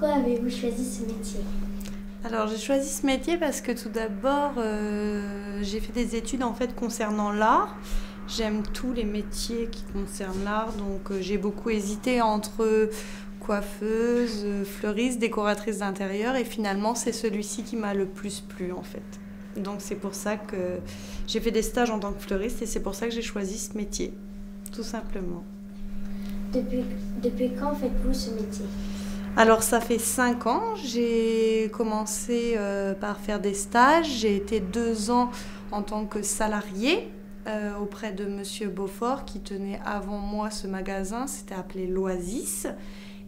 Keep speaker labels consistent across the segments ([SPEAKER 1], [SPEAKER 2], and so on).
[SPEAKER 1] Pourquoi avez-vous choisi ce métier?
[SPEAKER 2] Alors j'ai choisi ce métier parce que tout d'abord j'ai fait des études en fait concernant l'art. J'aime tous les métiers qui concernent l'art, donc j'ai beaucoup hésité entre coiffeuse, fleuriste, décoratrice d'intérieur et finalement c'est celui-ci qui m'a le plus plu en fait. Donc c'est pour ça que j'ai fait des stages en tant que fleuriste et c'est pour ça que j'ai choisi ce métier, tout simplement.
[SPEAKER 1] Depuis quand faites-vous ce métier?
[SPEAKER 2] Alors ça fait 5 ans, j'ai commencé par faire des stages, j'ai été 2 ans en tant que salariée auprès de Monsieur Beaufort qui tenait avant moi ce magasin, c'était appelé l'Oasis.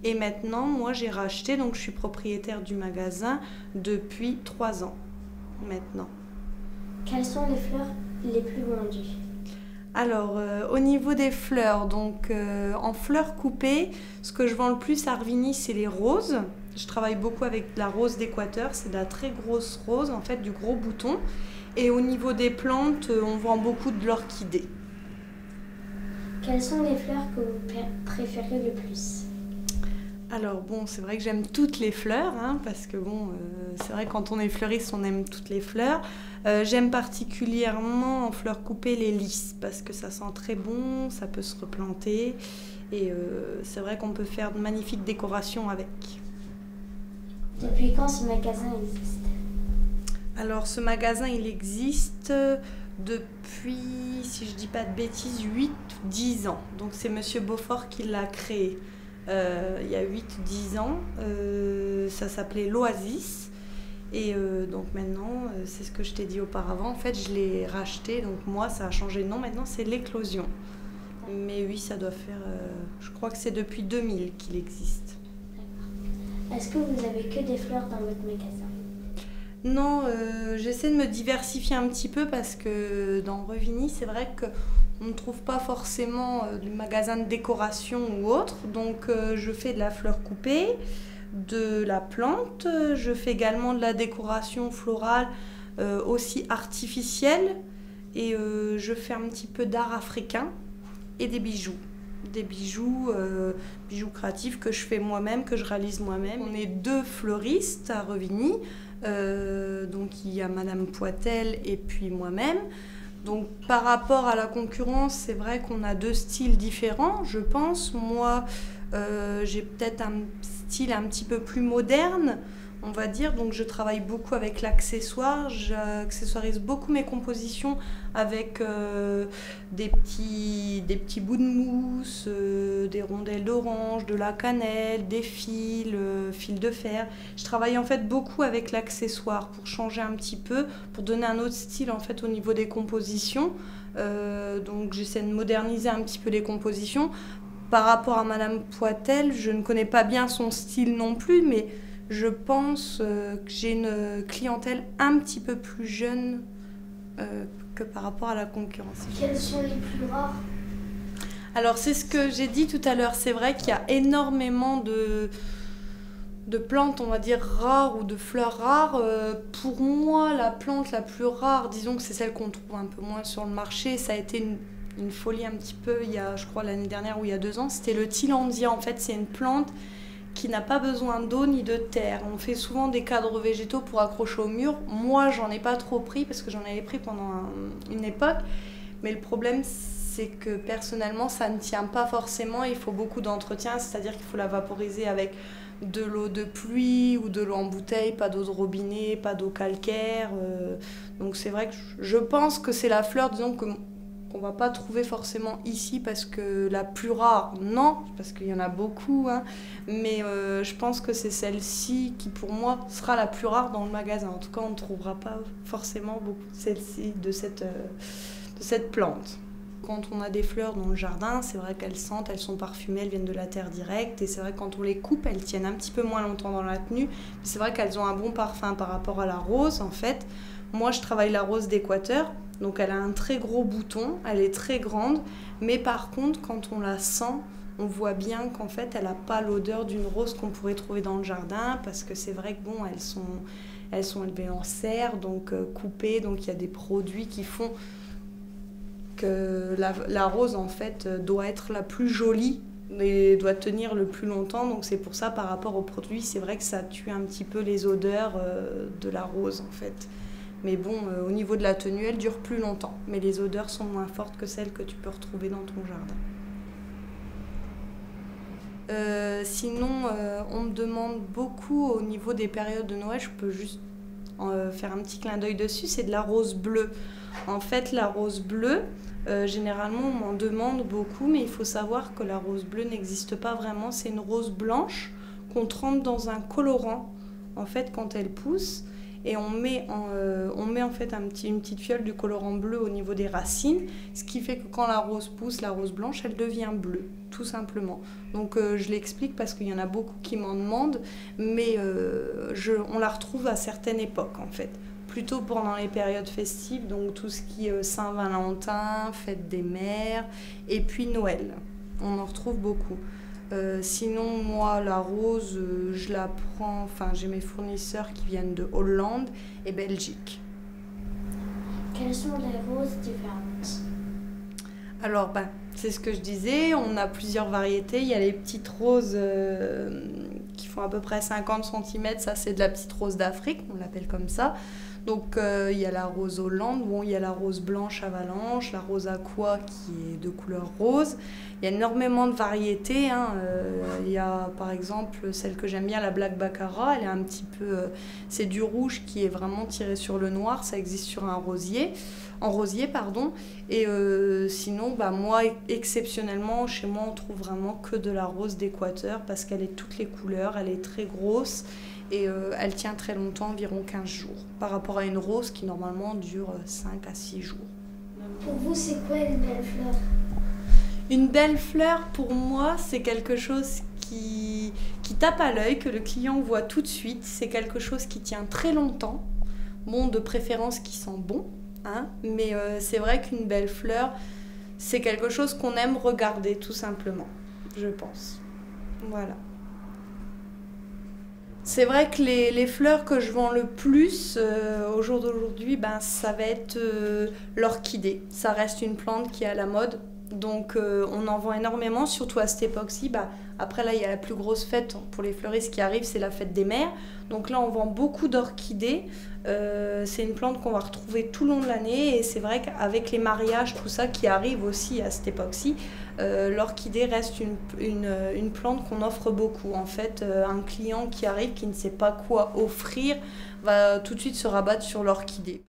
[SPEAKER 2] Et maintenant, moi j'ai racheté, donc je suis propriétaire du magasin depuis 3 ans maintenant.
[SPEAKER 1] Quelles sont les fleurs les plus vendues?
[SPEAKER 2] Alors, au niveau des fleurs, donc en fleurs coupées, ce que je vends le plus à Revigny, c'est les roses. Je travaille beaucoup avec la rose d'Équateur, c'est de la très grosse rose, en fait, du gros bouton. Et au niveau des plantes, on vend beaucoup de l'orchidée.
[SPEAKER 1] Quelles sont les fleurs que vous préférez le plus?
[SPEAKER 2] Alors bon, c'est vrai que j'aime toutes les fleurs, hein, parce que bon, c'est vrai que quand on est fleuriste, on aime toutes les fleurs. J'aime particulièrement en fleurs coupées les lys, parce que ça sent très bon, ça peut se replanter, et c'est vrai qu'on peut faire de magnifiques décorations avec.
[SPEAKER 1] Depuis quand ce magasin existe?
[SPEAKER 2] Alors ce magasin, il existe depuis, si je dis pas de bêtises, 8-10 ans. Donc c'est Monsieur Beaufort qui l'a créé. Il y a 8-10 ans, ça s'appelait l'Oasis et donc maintenant, c'est ce que je t'ai dit auparavant, en fait je l'ai racheté, donc moi ça a changé de nom, maintenant c'est l'Éclosion. Mais oui, ça doit faire, je crois que c'est depuis 2000 qu'il existe.
[SPEAKER 1] Est-ce que vous avez que des fleurs dans votre magasin?
[SPEAKER 2] Non, j'essaie de me diversifier un petit peu parce que dans Revigny, c'est vrai que on ne trouve pas forcément de magasin de décoration ou autre, donc je fais de la fleur coupée, de la plante, je fais également de la décoration florale aussi artificielle et je fais un petit peu d'art africain et des bijoux. Des bijoux, bijoux créatifs que je fais moi-même, que je réalise moi-même. On est 2 fleuristes à Revigny, donc il y a Madame Poitel et puis moi-même. Donc par rapport à la concurrence, c'est vrai qu'on a 2 styles différents, je pense. Moi, j'ai peut-être un style un petit peu plus moderne, on va dire. Donc je travaille beaucoup avec l'accessoire, j'accessoirise beaucoup mes compositions avec des petits bouts de mousse, des rondelles d'orange, de la cannelle, des fils, fils de fer. Je travaille en fait beaucoup avec l'accessoire pour changer un petit peu, pour donner un autre style en fait au niveau des compositions. Donc j'essaie de moderniser un petit peu les compositions. Par rapport à Madame Poitel, je ne connais pas bien son style non plus, mais je pense que j'ai une clientèle un petit peu plus jeune que par rapport à la concurrence.
[SPEAKER 1] Quels sont les plus rares?
[SPEAKER 2] Alors c'est ce que j'ai dit tout à l'heure, c'est vrai qu'il y a énormément de plantes, on va dire, rares ou de fleurs rares. Pour moi, la plante la plus rare, disons que c'est celle qu'on trouve un peu moins sur le marché, ça a été une folie un petit peu, il y a, je crois, l'année dernière ou il y a 2 ans, c'était le Tillandsia. En fait, c'est une plante qui n'a pas besoin d'eau ni de terre. On fait souvent des cadres végétaux pour accrocher au mur. Moi, j'en ai pas trop pris parce que j'en avais pris pendant une époque. Mais le problème, c'est que personnellement, ça ne tient pas forcément. Il faut beaucoup d'entretien, c'est-à-dire qu'il faut la vaporiser avec de l'eau de pluie ou de l'eau en bouteille, pas d'eau de robinet, pas d'eau calcaire. Donc c'est vrai que je pense que c'est la fleur, disons, qu'on va pas trouver forcément ici parce que la plus rare, non, parce qu'il y en a beaucoup, hein, mais je pense que c'est celle-ci qui pour moi sera la plus rare dans le magasin. En tout cas, on ne trouvera pas forcément beaucoup de celle-ci, de cette plante. Quand on a des fleurs dans le jardin, c'est vrai qu'elles sentent, elles sont parfumées, elles viennent de la terre directe. Et c'est vrai que quand on les coupe, elles tiennent un petit peu moins longtemps dans la tenue. Mais c'est vrai qu'elles ont un bon parfum par rapport à la rose, en fait. Moi, je travaille la rose d'Équateur. Donc elle a un très gros bouton, elle est très grande. Mais par contre, quand on la sent, on voit bien qu'en fait, elle n'a pas l'odeur d'une rose qu'on pourrait trouver dans le jardin. Parce que c'est vrai que bon, elles sont élevées en serre, donc coupées. Donc il y a des produits qui font que la rose en fait doit être la plus jolie et doit tenir le plus longtemps. Donc c'est pour ça, par rapport au produit, c'est vrai que ça tue un petit peu les odeurs de la rose en fait. Mais bon, au niveau de la tenue, elle dure plus longtemps. Mais les odeurs sont moins fortes que celles que tu peux retrouver dans ton jardin. Sinon, on me demande beaucoup au niveau des périodes de Noël, je peux juste faire un petit clin d'œil dessus, c'est de la rose bleue. En fait, la rose bleue, généralement, on m'en demande beaucoup, mais il faut savoir que la rose bleue n'existe pas vraiment. C'est une rose blanche qu'on trempe dans un colorant, en fait, quand elle pousse. Et on met en fait une petite fiole du colorant bleu au niveau des racines, ce qui fait que quand la rose pousse, la rose blanche, elle devient bleue, tout simplement. Donc je l'explique parce qu'il y en a beaucoup qui m'en demandent, mais on la retrouve à certaines époques en fait. Plutôt pendant les périodes festives, donc tout ce qui est Saint-Valentin, fête des mères, et puis Noël. On en retrouve beaucoup. Sinon, moi, la rose, je la prends, enfin, j'ai mes fournisseurs qui viennent de Hollande et Belgique.
[SPEAKER 1] Quelles sont les roses différentes?
[SPEAKER 2] Alors, c'est ce que je disais, on a plusieurs variétés. Il y a les petites roses qui font à peu près 50 cm, ça c'est de la petite rose d'Afrique, on l'appelle comme ça. Donc il y a la rose Hollande, il y a la rose blanche avalanche, la rose aqua qui est de couleur rose. Il y a énormément de variétés. Il y a par exemple celle que j'aime bien, la Black Baccarat. Elle est un petit peu, c'est du rouge qui est vraiment tiré sur le noir. Ça existe sur un rosier, en rosier pardon. Et sinon, moi exceptionnellement chez moi on trouve vraiment que de la rose d'Équateur parce qu'elle est toutes les couleurs, elle est très grosse. Et elle tient très longtemps, environ 15 jours, par rapport à une rose qui normalement dure 5 à 6 jours.
[SPEAKER 1] Pour vous, c'est quoi une belle fleur?
[SPEAKER 2] Une belle fleur, pour moi, c'est quelque chose qui tape à l'œil, que le client voit tout de suite. C'est quelque chose qui tient très longtemps, bon, de préférence qui sent bon, mais c'est vrai qu'une belle fleur, c'est quelque chose qu'on aime regarder, tout simplement, je pense. Voilà. C'est vrai que les fleurs que je vends le plus au jour d'aujourd'hui, ça va être l'orchidée. Ça reste une plante qui est à la mode, donc on en vend énormément, surtout à cette époque-ci. Après là, il y a la plus grosse fête pour les fleuristes qui arrive, c'est la fête des mères. Donc là, on vend beaucoup d'orchidées. C'est une plante qu'on va retrouver tout le long de l'année et c'est vrai qu'avec les mariages, tout ça qui arrive aussi à cette époque-ci, l'orchidée reste une plante qu'on offre beaucoup. En fait, un client qui arrive, qui ne sait pas quoi offrir, va tout de suite se rabattre sur l'orchidée.